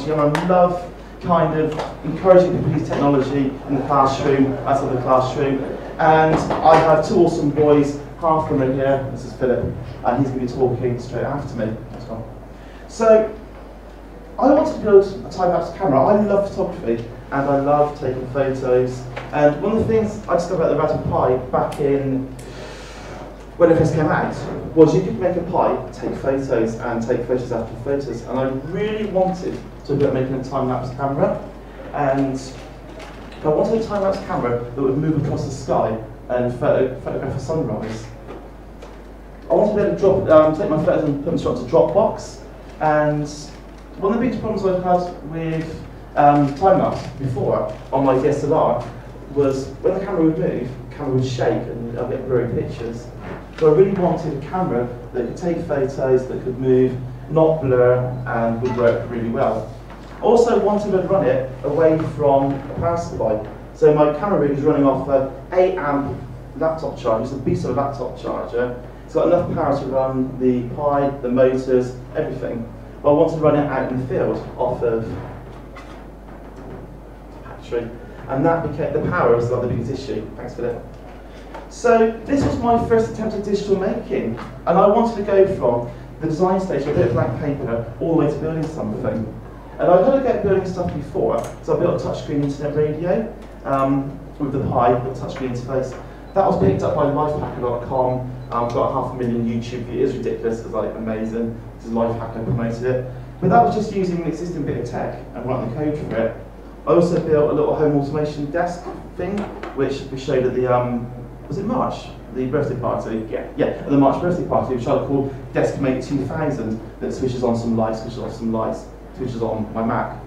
And I love kind of encouraging people to use technology in the classroom, outside the classroom. And I have two awesome boys, half of them are here. This is Philip, and he's going to be talking straight after me as well. So, I wanted to build a time-lapse camera. I love photography, and I love taking photos. And one of the things I discovered about the Raspberry Pi back in when it first came out was you could make a Pi, take photos, and take photos after photos. And I really wanted to look at making a time-lapse camera. And I wanted a time-lapse camera that would move across the sky and photograph a sunrise. I wanted to be able to take my photos and put them straight onto Dropbox. And one of the biggest problems I've had with time-lapse before on my DSLR was when the camera would move, the camera would shake and I'd get blurry pictures. So I really wanted a camera that could take photos, that could move, not blur, and would work really well. I also wanted to run it away from a power supply. So my camera rig is running off an 8 amp laptop charger. It's a beast of a laptop charger. It's got enough power to run the Pi, the motors, everything. But I wanted to run it out in the field off of the battery. And that became, the power was like the biggest issue. Thanks, Philip. So this was my first attempt at digital making. And I wanted to go from the design stage, a bit of blank paper, all the way to building something. And I've had to get building stuff before, so I built a touchscreen internet radio with the Pi, the touchscreen interface. That was picked up by lifehacker.com. Got 500,000 YouTube views. It's ridiculous, it's like amazing. This is Lifehacker promoted it. But that was just using an existing bit of tech and writing the code for it. I also built a little home automation desk thing, which we showed at the, was it March? The birthday party? Yeah, at the March birthday party, which I called Deskmate 2000, that switches on some lights, switches off some lights, switches on my Mac.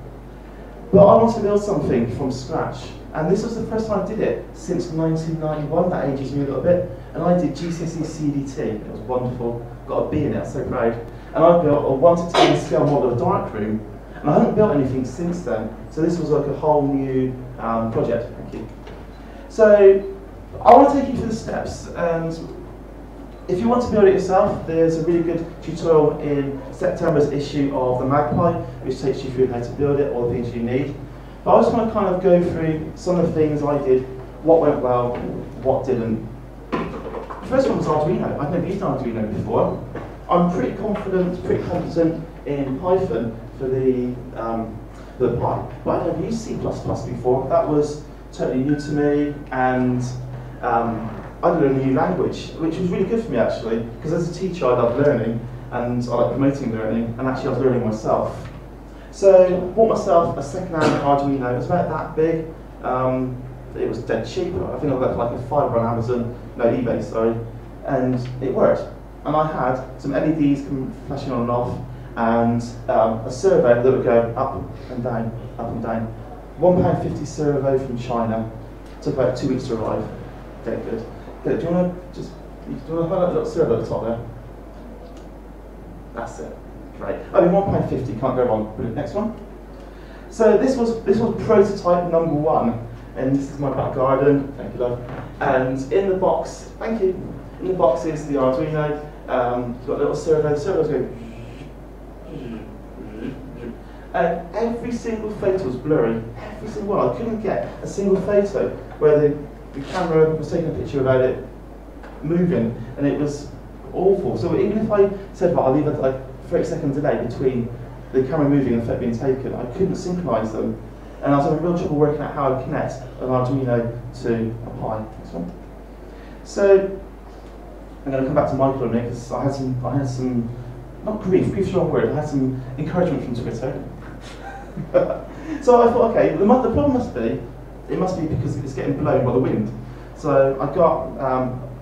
But I wanted to build something from scratch. And this was the first time I did it since 1991, that ages me a little bit. And I did GCSE CDT, it was wonderful, got a B in it, I'm so proud. And I built a 1 to 10 scale model of a darkroom. And I haven't built anything since then. So this was like a whole new project, thank you. So I want to take you through the steps. And if you want to build it yourself, there's a really good tutorial in September's issue of the Magpie, which takes you through how to build it, all the things you need. But I just want to kind of go through some of the things I did, what went well, what didn't. The first one was Arduino. I've never used Arduino before. I'm pretty confident, pretty competent in Python for the Pi, but I've never used C++ before. That was totally new to me, and I learned a new language, which was really good for me actually, because as a teacher I love learning, and I like promoting learning, and actually I was learning myself. So bought myself a second-hand Arduino. It was about that big. It was dead cheap. I think I got like a $5 on Amazon, no eBay, sorry, and it worked. And I had some LEDs flashing on and off, and a servo that would go up and down, up and down. £1.50 servo from China. Took about 2 weeks to arrive. Okay, good. Good. Do you want to highlight a little servo at the top there? That's it. Great. I mean, £1.50, can't go wrong. Brilliant. Next one. So this was prototype number 1, and this is my back garden. Thank you, love. And in the box, thank you. In the box is the Arduino. Got a little servo. The servo's going. And every single photo was blurry. Every single one. I couldn't get a single photo where the camera was taking a picture without it moving, and it was awful. So even if I said, well, I'll leave it like 30 seconds delay between the camera moving and the photo being taken, I couldn't synchronize them. And I was having real trouble working out how I'd connect an Arduino to a Pi. Next one. So I'm going to come back to Michael in a minute, because I had some, not grief's the wrong word, I had some encouragement from Twitter. So I thought, okay, the problem must be, it must be because it's getting blown by the wind. So I got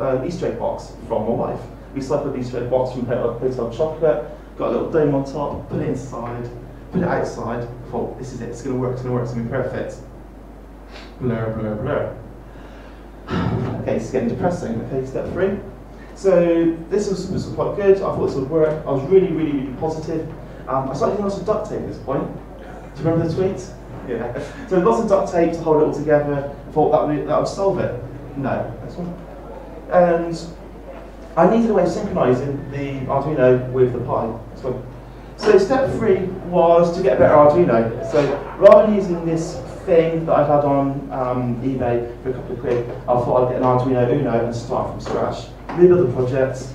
an Easter egg box from my wife. We recycled the Easter egg box from Hotel Chocolate, got a little dome on top, put it inside, put it outside. Thought, this is it, it's going to work, it's going to be perfect. Blur, blur, blur. Okay, it's getting depressing. Okay, step 3. So this was quite good. I thought this would work. I was really, really, really positive. I started using lots of duct tape at this point. Do you remember the tweet? Yeah. So lots of duct tape to hold it all together. I thought that would solve it. No, that's one. And I needed a way of synchronizing the Arduino with the Pi. So So step 3 was to get a better Arduino. So rather than using this thing that I had on eBay for a couple of quid, I thought I'd get an Arduino Uno and start from scratch. Rebuild the project.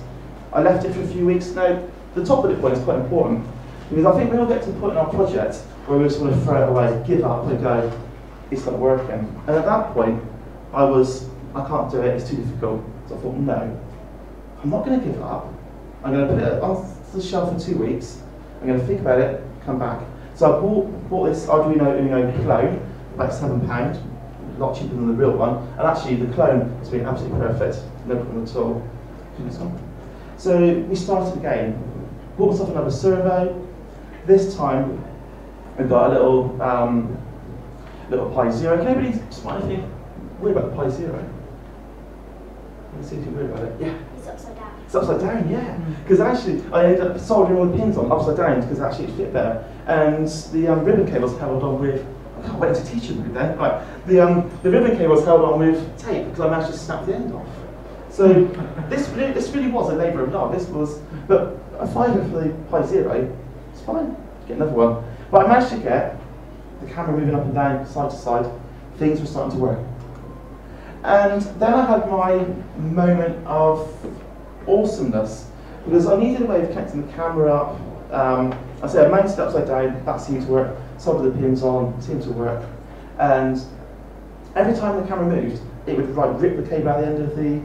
I left it for a few weeks. Now, the top bullet point is quite important, because I think we all get to the point in our project where we just want to throw it away, give up and go, it's not working. And at that point, I can't do it, it's too difficult. So I thought, no, I'm not going to give up. I'm going to put it on the shelf for 2 weeks. I'm going to think about it, come back. So I bought this Arduino Uno clone, about £7, a lot cheaper than the real one. And actually, the clone has been absolutely perfect, no problem at all. So we started again. Bought myself another servo. This time, we've got a little Pi Zero. Can anybody spot anything weird about the Pi Zero? Let me see if you're weird about it. Yeah. It's upside down. It's upside down, yeah. Because actually, I ended up soldering all the pins on upside down because actually it fit better. And the ribbon cables held on with, I can't wait to teach you then. Right. The ribbon cables held on with tape because I managed to snap the end off. So this really was a labour of love. This was, but a fiver for the Pi Zero, it's fine. Get another one. But I managed to get the camera moving up and down, side to side. Things were starting to work. And then I had my moment of awesomeness, because I needed a way of connecting the camera up. I said I mounted it upside down, that seemed to work. Soldered the pins on, seemed to work. And every time the camera moved, it would rip the cable out the end of the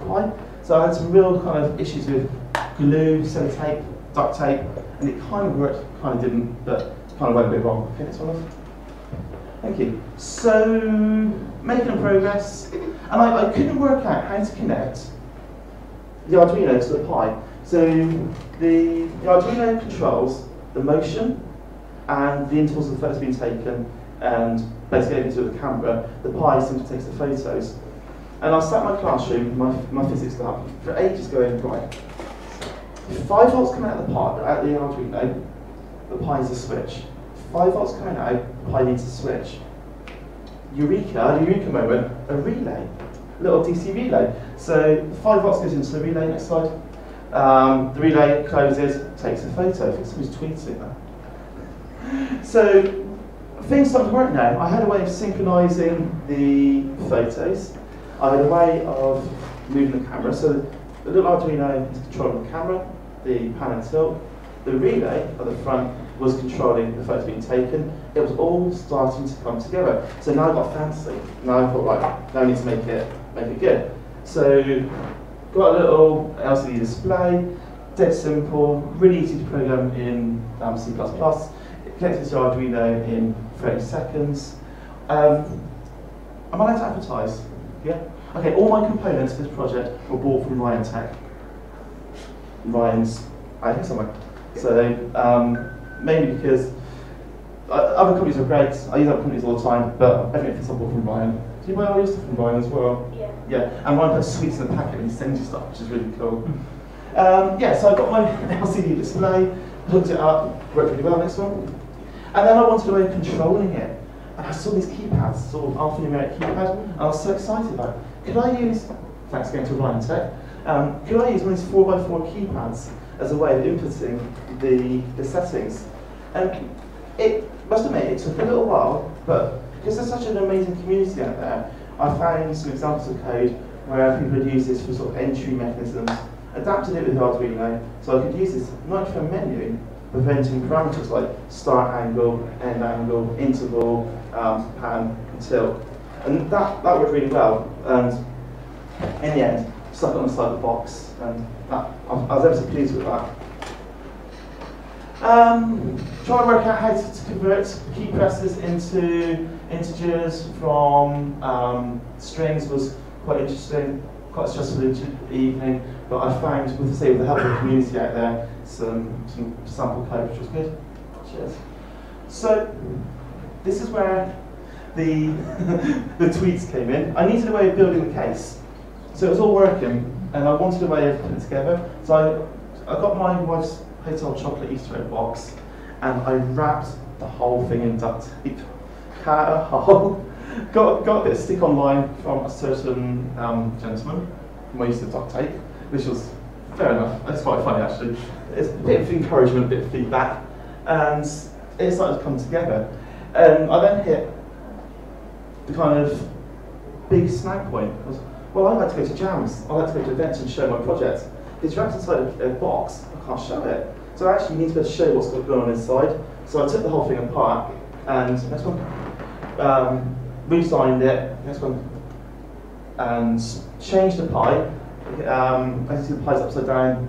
Pi. So I had some real kind of issues with glue, sellotape, duct tape, and it kind of worked, kind of didn't, but kind of went a bit wrong. Okay, next one off. Thank you. So, making progress, and I couldn't work out how to connect the Arduino to the Pi. So, the Arduino controls the motion and the intervals of the photos being taken, and basically everything to do with the camera. The Pi simply takes the photos. And I sat in my classroom, my physics lab, for ages going, right, 5 volts coming out of the Pi, out the Arduino, the Pi is a switch. 5 volts coming out, the Pi needs a switch. Eureka moment, a relay, a little DC relay. So 5 volts goes into the relay, next slide. The relay closes, takes a photo. I think somebody's tweeting that. So things started to work now. I had a way of synchronizing the photos. I had a way of moving the camera. So the little Arduino is controlling the camera, the pan and tilt. The relay at the front was controlling the photos being taken. It was all starting to come together. So now I got fancy. Now I thought, right, now I need to make it good. So got a little LCD display, dead simple, really easy to program in C++. It connected to Arduino in 30 seconds. Am I allowed to advertise? Yeah? Okay, all my components for this project were bought from Ryan Tech. Ryan's, I think somewhere. So, mainly because other companies are great, I use other companies all the time, but everything I bought from Ryan. Do you buy all your stuff from Ryan as well? Yeah. Yeah, and Ryan puts sweets in the packet and he sends you stuff, which is really cool. Yeah, so I got my LCD display, hooked it up, worked really well, next one. And then I wanted a way of controlling it. And I saw these keypads, sort of alphanumeric keypad, and I was so excited about it. Could I use, thanks again to Ryan Tech, could I use one of these 4x4 keypads as a way of inputting the settings? And it must admit, it took a little while, but because there's such an amazing community out there, I found some examples of code where people had used this for sort of entry mechanisms, adapted it with Arduino, so I could use this not for a menu, but for entering parameters like start angle, end angle, interval, pan, and tilt. And that worked really well. And in the end, stuck it on the side of the box, and I was ever so pleased with that. Trying to work out how to convert key presses into integers from strings was quite interesting, quite a stressful evening, but I found, with the help of the community out there, some sample code, which was good. Cheers. So, this is where the tweets came in. I needed a way of building the case. So it was all working, and I wanted a way of putting it together. So I got my wife's Hotel Chocolate Easter egg box, and I wrapped the whole thing in duct tape. Cut a hole. Got a bit of stick online from a certain gentleman who used the duct tape, which was fair enough. That's quite funny actually. It's a bit of encouragement, a bit of feedback, and it started to come together. I then hit the kind of big snag point. Well, I like to go to jams, I like to go to events and show my projects. It's wrapped inside a box, I can't show it. So actually you need to be able to show what's going on inside. So I took the whole thing apart, and next one, redesigned it, next one, and changed the Pi. As you see the Pi's upside down.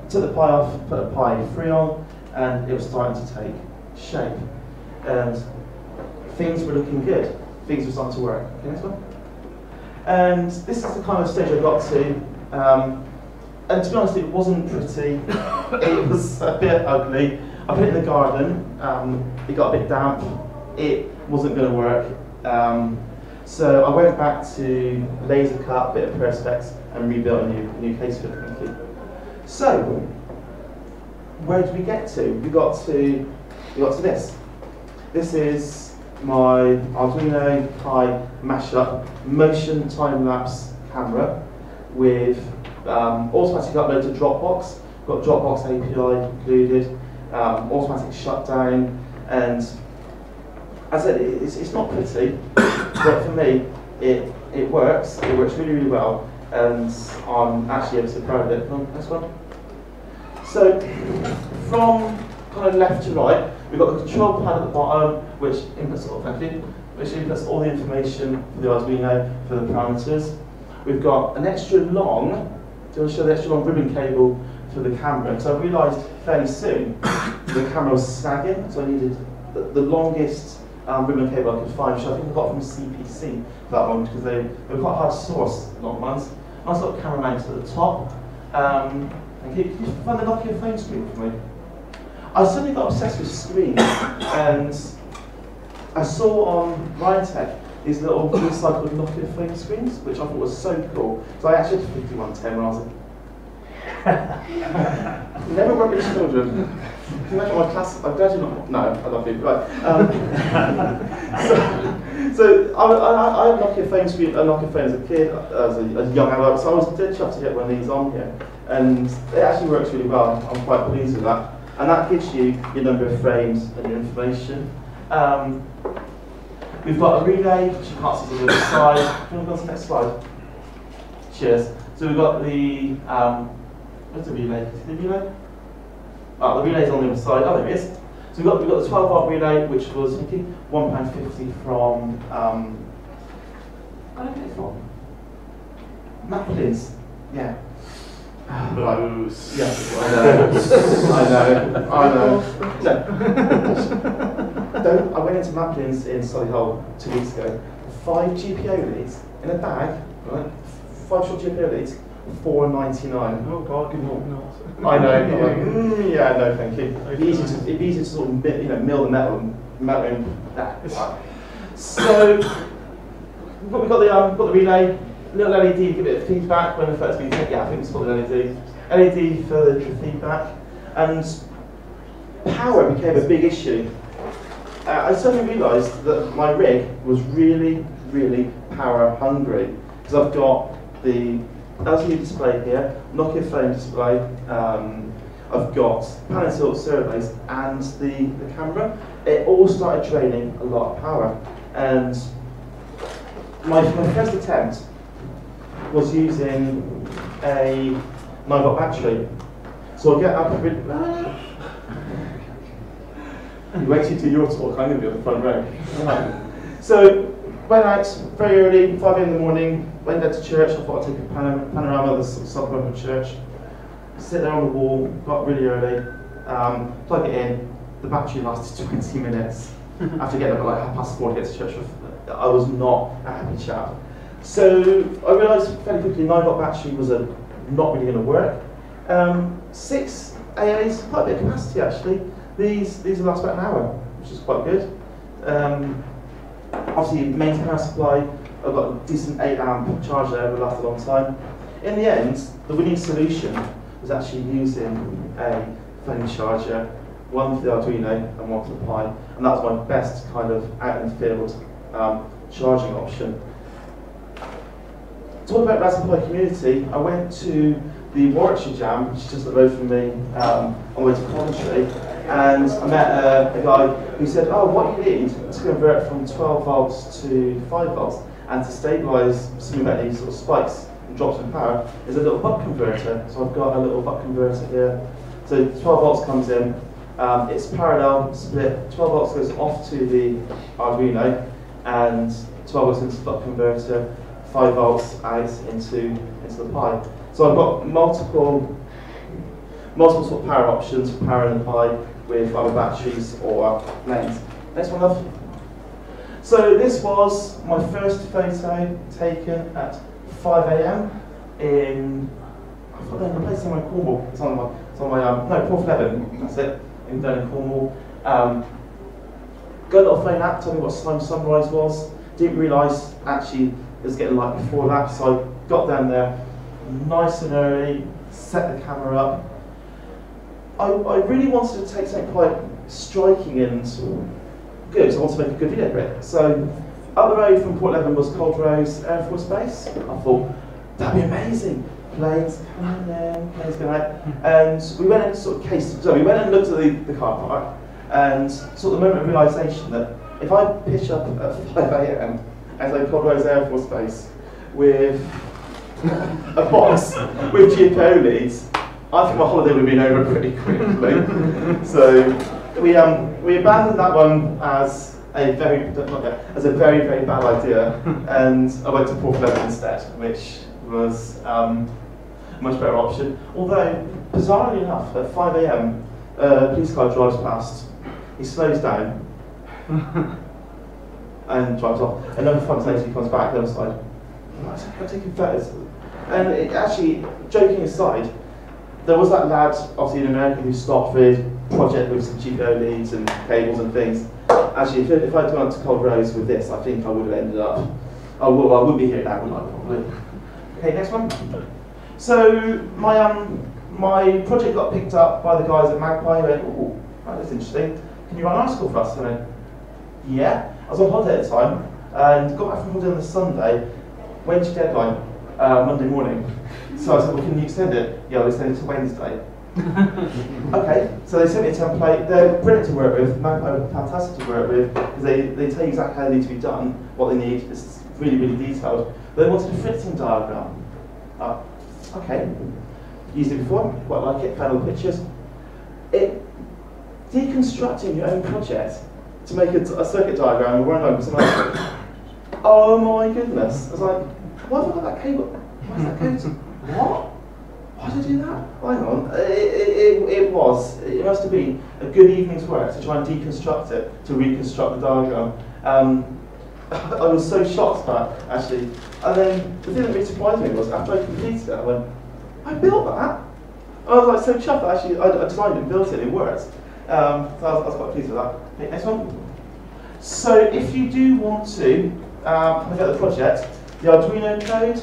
I took the Pi off, put a Pi 3 on, and it was starting to take shape. And things were looking good. Things were starting to work. Okay, next one. And this is the kind of stage I got to. And to be honest, it wasn't pretty. It was a bit ugly. I put it in the garden. It got a bit damp. It wasn't going to work. So I went back to laser cut, a bit of perspex, and rebuilt a new case for it. Thank you. So where did we get to? We got to this. This is my Arduino Pi mashup motion time-lapse camera with automatic upload to Dropbox. Got Dropbox API included, automatic shutdown, and as I said, it's not pretty, but for me, it works. It works really, really well, and I'm actually ever so proud of it. Next one. So, from kind of left to right, we've got the control pad at the bottom, which inputs all the information for the Arduino for the parameters. We've got an extra long, do you want to show the extra long ribbon cable for the camera? So I realised fairly soon the camera was snagging, so I needed the longest ribbon cable I could find, which I think I got from CPC for that one, because they were quite hard to source, long ones. Nice little camera mount at the top. And can you find the Nokia phone screen for me? I suddenly got obsessed with screens, and I saw on Ryan these little recycled Nokia phone screens, which I thought was so cool. So I actually had 5110 when I was never work with children. Can you imagine my class? I'm glad you're not. No, I love you. Right. So I had Nokia phone screen, a Nokia phone as a kid, as a young adult. So I was dead chuffed to get one of these on here, and it actually works really well. I'm quite pleased with that, and that gives you your number of frames and your information. We've got a relay, which you can't see to the other side. Can we go to the next slide? Cheers. So we've got the, where's the relay? Is the relay? Oh, the relay's on the other side. Oh, there it is. So we've got the 12-volt relay, which was £1.50 from, where did I get it from? Maplins. Yeah. Right. Yes, I know. I went into Maplins in Solihull 2 weeks ago. 5 GPO leads in a bag, right? 5 short GPO leads, £4.99. Oh God, good not. I know. I'm like, yeah, no, thank you. It'd be easy to sort of mill the metal in that. So we've got the relay, little LED to give it a feedback when the photo's being taken. Yeah, I think it's called an LED. LED for the feedback, and power became a big issue. I suddenly realised that my rig was really, really power hungry, because I've got the LCD display here, Nokia phone display, I've got pan and tilt surveys, and the camera. It all started draining a lot of power, and my first attempt was using a 9-volt battery. So I'll get up a bit. You waited till your talk, I'm going to be on the front row. Right. So, went out very early, 5 in the morning, went down to church. I thought I'd take a panorama of the suburb of church. Sit there on the wall, got really early, plug it in. The battery lasted 20 minutes. After getting up at like 4:30 to get to church, I was not a happy chap. So, I realised fairly quickly 9-volt battery was not really going to work. 6 AAs, quite a bit of capacity actually. These will last about an hour, which is quite good. Obviously, main power supply, I've got a decent 8-amp charger that will last a long time. In the end, the winning solution was actually using a phone charger, one for the Arduino and one for the Pi, and that was my best kind of out in the field charging option. talking about Raspberry Pi community, I went to the Warwickshire Jam, which is just up the road from me, on the way to Coventry, and I met a guy who said, oh, what you need to convert from 12 volts to 5 volts and to stabilise something like these sort of spikes and drops in power is a little buck converter. So I've got a little buck converter here. So 12 volts comes in, it's parallel split, 12 volts goes off to the Arduino, and 12 volts into the buck converter, 5 volts out into the Pi. So I've got multiple sort of power options for powering the Pi with either batteries or lanes. Next one, love. So this was my first photo taken at 5 AM in, I thought they were in a place somewhere in Cornwall. It's on my no, Port Leven, that's it, down in Cornwall. Got a little phone app, told me what time sunrise was. Didn't realise actually it was getting light before that, so I got down there nice and early, set the camera up. I really wanted to take something quite striking and good, so I wanted to make a good video for it. So up the road from Port Leven was Coldrose Air Force Base. I thought, that'd be amazing. Planes coming in, planes going out. And we went and sort of so we went and looked at the car park, and sort of the moment of realisation that if I pitch up at 5 AM as a Coldrose Air Force Base with a box with GPO leads, I think my holiday would have been over pretty quickly. So we abandoned that one as a very very bad idea, and I went to Port Leven instead, which was a much better option. Although bizarrely enough, at 5 AM, a police car drives past. He slows down and drives off. And then 5 minutes later, he comes back the other side. I'm taking photos. And it actually, joking aside, there was that lad, obviously in America, who stopped for his project with some GPO leads and cables and things. Actually, if I'd gone to Coldrose with this, I think I would have ended up. I wouldn't be here now, would I? Probably. Okay, next one. So my project got picked up by the guys at Magpie. Who went, "Oh, that is interesting. Can you write an article for us?" And I went, "Yeah." I was on holiday at the time and got back from holiday on the Sunday. When's your deadline? Monday morning. So I said, well, can you extend it? Yeah, I'll extend it to Wednesday. Okay, so they sent me a template. They're brilliant to work with. Magpie are fantastic to work with because they tell you exactly how they need to be done, what they need. It's really, really detailed. They wanted a fitting diagram. Okay, used it before, quite like it, found all the pictures. Deconstructing your own project to make a circuit diagram or run over something else. Oh my goodness. I was like, why have I got that cable? Why is that cable? What? Why did I do that? Hang on. It must have been a good evening's work to try and deconstruct it, to reconstruct the diagram. I was so shocked by it, actually. And then the thing that really surprised me was after I completed it, I went, I built that? I was like so chuffed that actually I designed it and built it, it worked. So I was quite pleased with that. Okay, next one. So if you do want to look at the project, the Arduino code,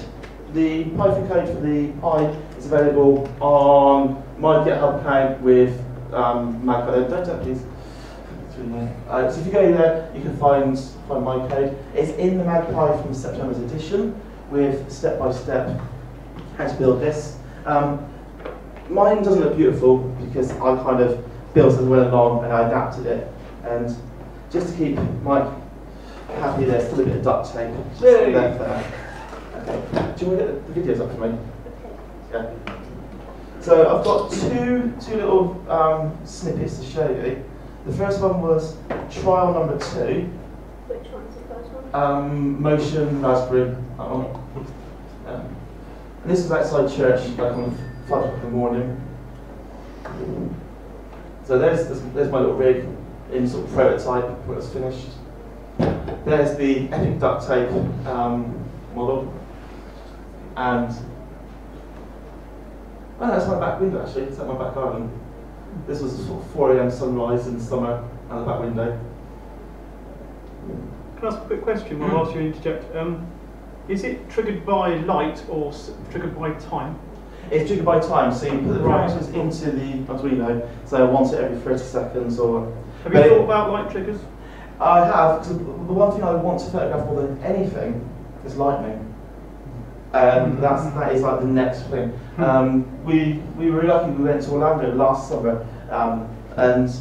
the Python code for the Pi is available on my GitHub account with Magpie. Don't please. So if you go there, you can find my code. It's in the Magpie from September's edition with step-by-step how to build this. Mine doesn't look beautiful because I kind of built as well along and I adapted it. And just to keep Mike happy, there's still a bit of duct tape left there. Okay. Do you want to get the videos up for me? Yeah. So I've got two little snippets to show you. The first one was trial number 2. Which one's the first one? Motion Raspberry. That one. And this is outside church, like on 5 o'clock in the morning. So there's my little rig in sort of prototype when it's finished. There's the Epic duct tape model. And that's my back window actually, it's at my back garden. This was a sort of 4 AM sunrise in the summer out the back window. Can I ask a quick question whilst you interject? Is it triggered by light or triggered by time? It's triggered by time, so you put the parameters into the Arduino, so once every 30 seconds or... Have you thought about light triggers? I have, because the one thing I want to photograph more than anything is lightning. And that is like the next thing. We were lucky, we went to Orlando last summer, and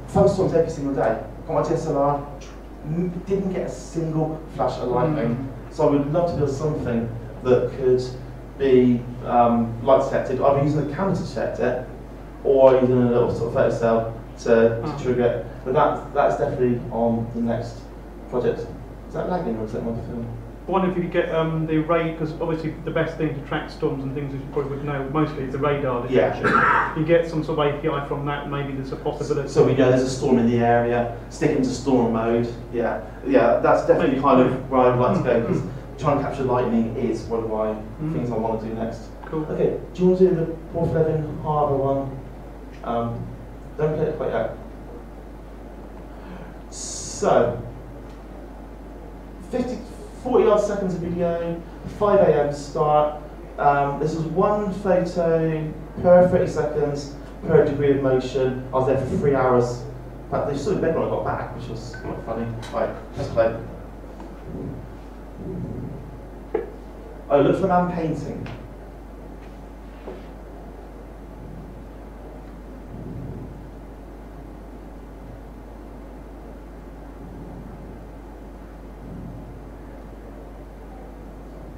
thunderstorms every single day. Got my DSLR, didn't get a single flash of lightning. So I would love to build something that could be light detected, either using the camera to detect it, or using a little sort of photo cell to trigger it. But that's definitely on the next project. Is that lagging or is that my film? I wonder if you could get the radar, because obviously the best thing to track storms and things, as you probably would know, mostly is the radar detection. Yeah. You get some sort of API from that, maybe there's a possibility. So we know there's a storm in the area, stick into storm mode. Yeah, that's definitely kind of where I'd like to go, because trying to capture lightning is one of my things I want to do next. Cool. Okay, do you want to do the Port Levin Harbour one? Don't play it quite yet. So, 40 odd seconds of video, 5 AM start. This is one photo per 30 seconds per degree of motion. I was there for 3 hours. But they stood in bed when I got back, which was quite funny. Right, let's play. Oh, look for the man painting.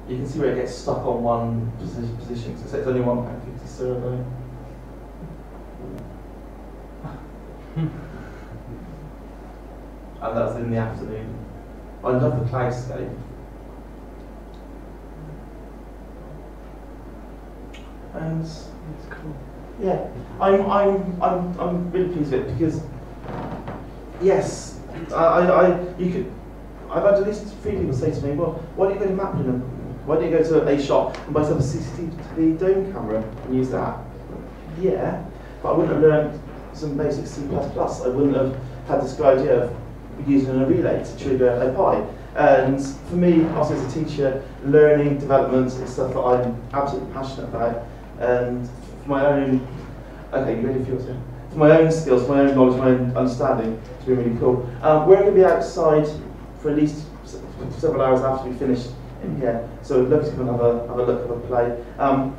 You can see where it gets stuck on one position, because it's only £1.50 survey. And that's in the afternoon. I love the cloudscape. And It's cool. yeah, I'm really pleased with it, because yes, I've had at least 3 people say to me, well, why don't you go to Maplin? Why don't you go to a shop and buy yourself a CCTV dome camera and use that? Yeah, but I wouldn't have learned some basic C++. I wouldn't have had this good idea of using a relay to trigger a Pi. And for me, also as a teacher, learning, development is stuff that I'm absolutely passionate about. And for my own, okay, you ready for yours? For my own skills, my own knowledge, my own understanding, it's been really cool. We're going to be outside for at least several hours after we finish in here, so I'd love to come and have a look, have a play.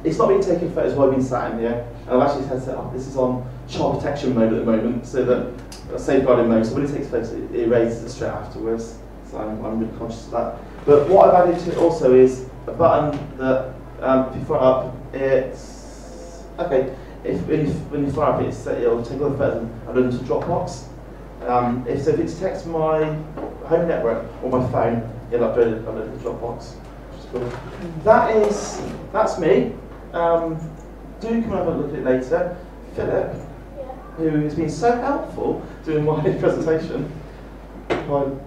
It's not been taking photos while I've been sat in here, and I've actually had set up, this is on child protection mode at the moment, so that safeguarding mode, so when it takes photos, it erases it straight afterwards, so I'm really conscious of that. But what I've added to it also is a button that, if you fire up, it's, okay, when you fire up it'll take all the photos and upload them to Dropbox. If it detects my home network or my phone, it'll upload it to Dropbox, which is cool. That's me. Do come and have a look at it later. Philip, who has been so helpful doing my presentation, well,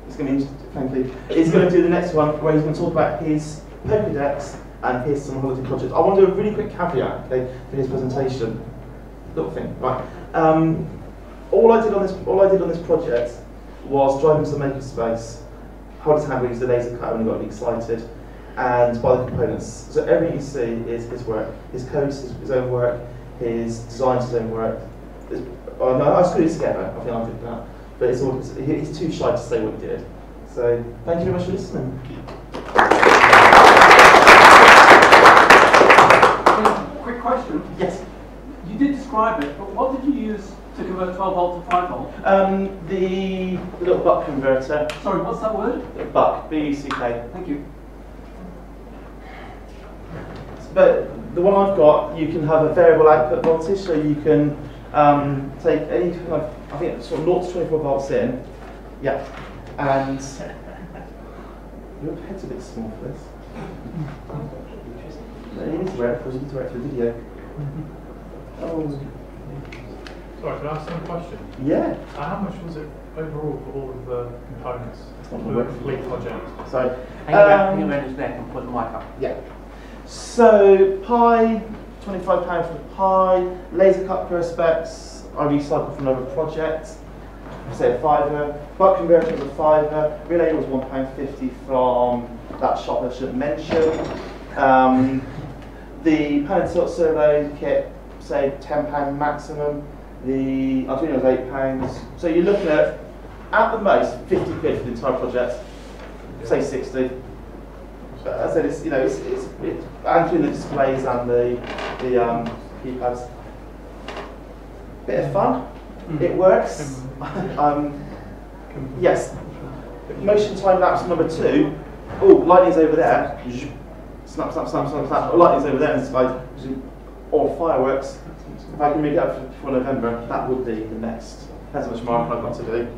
it's going to be interesting, frankly. He's going to do the next one where he's going to talk about his Pokédex and his some holiday projects. I want to do a really quick caveat, okay, for his presentation. Little thing, right? All I did on this project was drive into the makerspace, hold his hand when he used the laser cutter when he got excited, and buy the components. So everything you see is his work. His code is his own work, his design is his own work. No, I screwed it together, I think I did that. But he's too shy to say what he did. So thank you very much for listening. Quick question. Yes. You did describe it, but what did you use to convert 12 volt to 5 volt? The little buck converter. Sorry, what's that word? Buck, B-U-C-K. Thank you. But the one I've got, you can have a variable output voltage, so you can take any kind of, I think it's sort of 0 to 24 volts in. Yeah. And your head's a bit small for this. No, you need to wear it because you need to wear it for the video. Oh. Sorry, can I ask some question? Yeah. How much was it overall for all of the components not for the complete project? So, Hang around his neck and put the mic up. yeah. So, Pi, £25 for the Pi, laser cut perspex, I recycled from another project, say a £5, buck converter was a £5, relay was £1.50 from that shop I shouldn't mention. The pan and tilt servo kit, say £10 maximum. The Arduino was £8. So you're looking at the most, 50 quid for the entire project, say 60. But as I said, it's, you know, it's including the displays and the keypads. Bit of fun. It works. Yes. Motion time lapse number 2. Oh, lightning's over there. Snap, snap, snap, snap, snap. Oh, lightning's over there. And it's like, or fireworks. If I can make it up for November, that would be the next. Depends how much marking I've got to do.